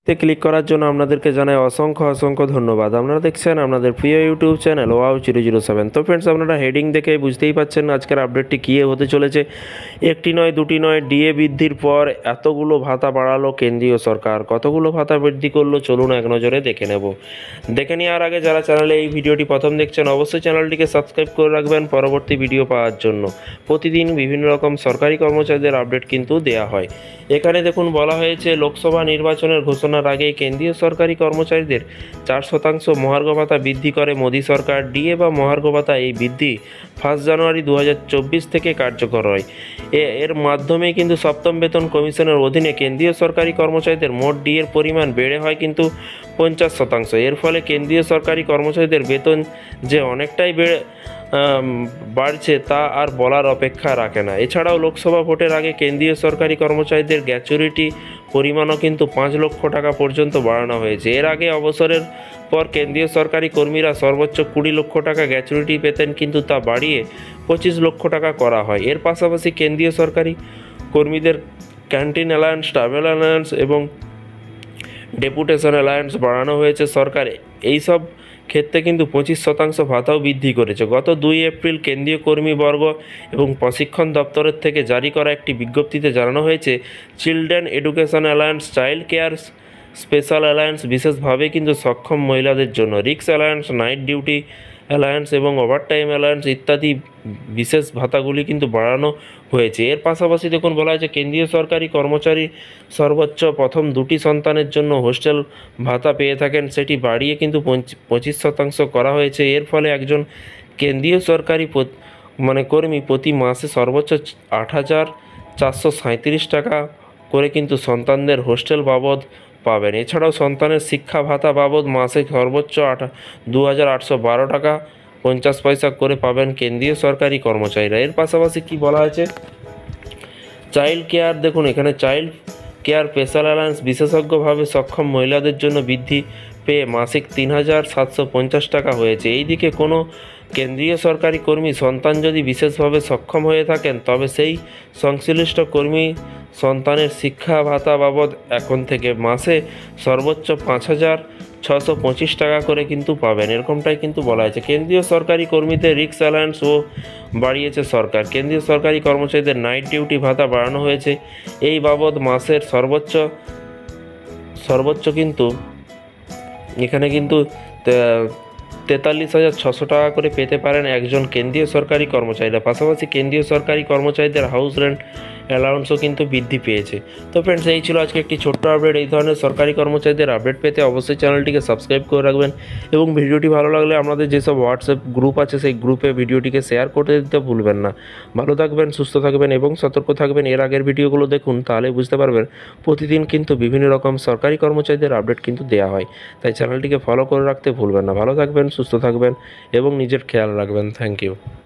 তে ক্লিক করার জন্য আপনাদেরকে জানাই অসংখ্য অসংখ্য ধন্যবাদ। আপনারা দেখছেন আপনাদের প্রিয় ইউটিউব চ্যানেল ওয়াও 007। তো ফ্রেন্ডস, আপনারা হেডিং দেখে বুঝতেই পাচ্ছেন আজকের আপডেটটি কী হতে চলেছে। একটি নয় দুটি নয়, ডিএ বৃদ্ধির পর এতগুলো ভাতা বাড়ালো কেন্দ্রীয় সরকার। কতগুলো ভাতা বৃদ্ধি করলো চলুন এক নজরে দেখে নেব। দেখে নেওয়ার আগে যারা চ্যানেলে এই ভিডিওটি প্রথম দেখছেন অবশ্যই চ্যানেলটিকে সাবস্ক্রাইব করে রাখবেন পরবর্তী ভিডিও পাওয়ার জন্য। প্রতিদিন বিভিন্ন রকম সরকারি কর্মচারীদের আপডেট কিন্তু দেওয়া হয়। এখানে দেখুন বলা হয়েছে, লোকসভা নির্বাচনের ঘোষণার আগেই কেন্দ্রীয় সরকারি কর্মচারীদের 4% মহার্ঘ ভাতা বৃদ্ধি করে মোদী সরকার। ডিএ বা মহার্ঘ ভাতা এই বৃদ্ধি 1 জানুয়ারি 2024 থেকে কার্যকর হয়। এর মাধ্যমে কিন্তু সপ্তম বেতন কমিশনের অধীনে কেন্দ্রীয় সরকারি কর্মচারীদের মোট ডিএর পরিমাণ বেড়ে হয় কিন্তু 50%। এর ফলে কেন্দ্রীয় সরকারি কর্মচারীদের বেতন যে অনেকটাই বাড়ছে তা আর বলার অপেক্ষা রাখে না। এছাড়াও লোকসভা ভোটের আগে কেন্দ্রীয় সরকারি কর্মচারীদের গ্র্যাচুইটি পরিমাণও কিন্তু 5 লক্ষ টাকা পর্যন্ত বাড়ানো হয়েছে। এর আগে অবসরের পর কেন্দ্রীয় সরকারি কর্মীরা সর্বোচ্চ 20 লক্ষ টাকা গ্র্যাচুইটি পেতেন, কিন্তু তা বাড়িয়ে 25 লক্ষ টাকা করা হয়। এর পাশাপাশি কেন্দ্রীয় সরকারি কর্মীদের ক্যান্টিন অ্যালায়েন্স, ট্রাভেল অ্যালায়েন্স এবং ডেপুটেশন অ্যালায়েন্স বাড়ানো হয়েছে সরকারে। এইসব ক্ষেত্রে কিন্তু 25% ভাতাও বৃদ্ধি করেছে। গত 2 এপ্রিল কেন্দ্রীয় কর্মীবর্গ এবং প্রশিক্ষণ দপ্তরের থেকে জারি করা একটি বিজ্ঞপ্তিতে জানানো হয়েছে, children education alliance, child care special alliance বিশেষভাবে কিন্তু সক্ষম মহিলাদের জন্য, রিক্স অ্যালায়েন্স, নাইট ডিউটি অ্যালায়েন্স এবং ওভারটাইম অ্যালায়েন্স ইত্যাদি বিশেষ ভাতাগুলি কিন্তু বাড়ানো হয়েছে। এর পাশাপাশি দেখুন বলা হয়েছে, কেন্দ্রীয় সরকারি কর্মচারী সর্বোচ্চ প্রথম 2টি সন্তানের জন্য হোস্টেল ভাতা পেয়ে থাকেন, সেটি বাড়িয়ে কিন্তু 25% করা হয়েছে। এর ফলে একজন কেন্দ্রীয় সরকারি কর্মী প্রতি মাসে সর্বোচ্চ 8,437 টাকা করে কিন্তু সন্তানদের হোস্টেল বাবদ পাবেন। এছাড়াও সন্তানের শিক্ষা ভাতা বাবদ মাসে সর্বোচ্চ 2,812 টাকা 50 পয়সা করে পাবেন কেন্দ্রীয় সরকারি কর্মচারীরা। এর পাশাপাশি কি বলা হয়েছে, চাইল্ড কেয়ার দেখুন, এখানে চাইল্ড কেয়ার স্পেশাল অ্যালায়েন্স বিশেষজ্ঞভাবে সক্ষম মহিলাদের জন্য বৃদ্ধি পেয়ে মাসিক 3,750 টাকা হয়েছে। এইদিকে কোনো কেন্দ্রীয় সরকারি কর্মী সন্তান যদি বিশেষভাবে সক্ষম হয়ে থাকেন তবে সেই সংশ্লিষ্ট কর্মী সন্তানের শিক্ষা ভাতা বাবদ এখন থেকে মাসে সর্বোচ্চ 5,625 টাকা করে কিন্তু পাবেন, এরকমটাই কিন্তু বলা হয়েছে। কেন্দ্রীয় সরকারি কর্মীদের রিক্স অ্যালায়েন্সও বাড়িয়েছে সরকার। কেন্দ্রীয় সরকারি কর্মচারীদের নাইট ডিউটি ভাতা বাড়ানো হয়েছে। এই বাবদ মাসের সর্বোচ্চ কিন্তু এখানে কিন্তু 43,600 টাকা করে পেতে পারেন একজন কেন্দ্রীয় সরকারি কর্মচারীরা। পাশাপাশি কেন্দ্রীয় সরকারি কর্মচারীদের হাউস রেন্ট অ্যালাউন্সও কিন্তু বৃদ্ধি পেয়েছে। তো ফ্রেন্ডস, এই ছিল আজকে একটি ছোট্ট আপডেট। এই ধরনের সরকারি কর্মচারীদের আপডেট পেতে অবশ্যই চ্যানেলটিকে সাবস্ক্রাইব করে রাখবেন এবং ভিডিওটি ভালো লাগলে আমাদের যেসব হোয়াটসঅ্যাপ গ্রুপ আছে সেই গ্রুপে ভিডিওটিকে শেয়ার করে দিতে ভুলবেন না। ভালো থাকবেন, সুস্থ থাকবেন এবং সতর্ক থাকবেন। এর আগের ভিডিওগুলো দেখুন, তাহলে বুঝতে পারবেন প্রতিদিন কিন্তু বিভিন্ন রকম সরকারি কর্মচারীদের আপডেট কিন্তু দেওয়া হয়। তাই চ্যানেলটিকে ফলো করে রাখতে ভুলবেন না। ভালো থাকবেন, সুস্থ থাকবেন এবং নিজের খেয়াল রাখবেন। Thank you.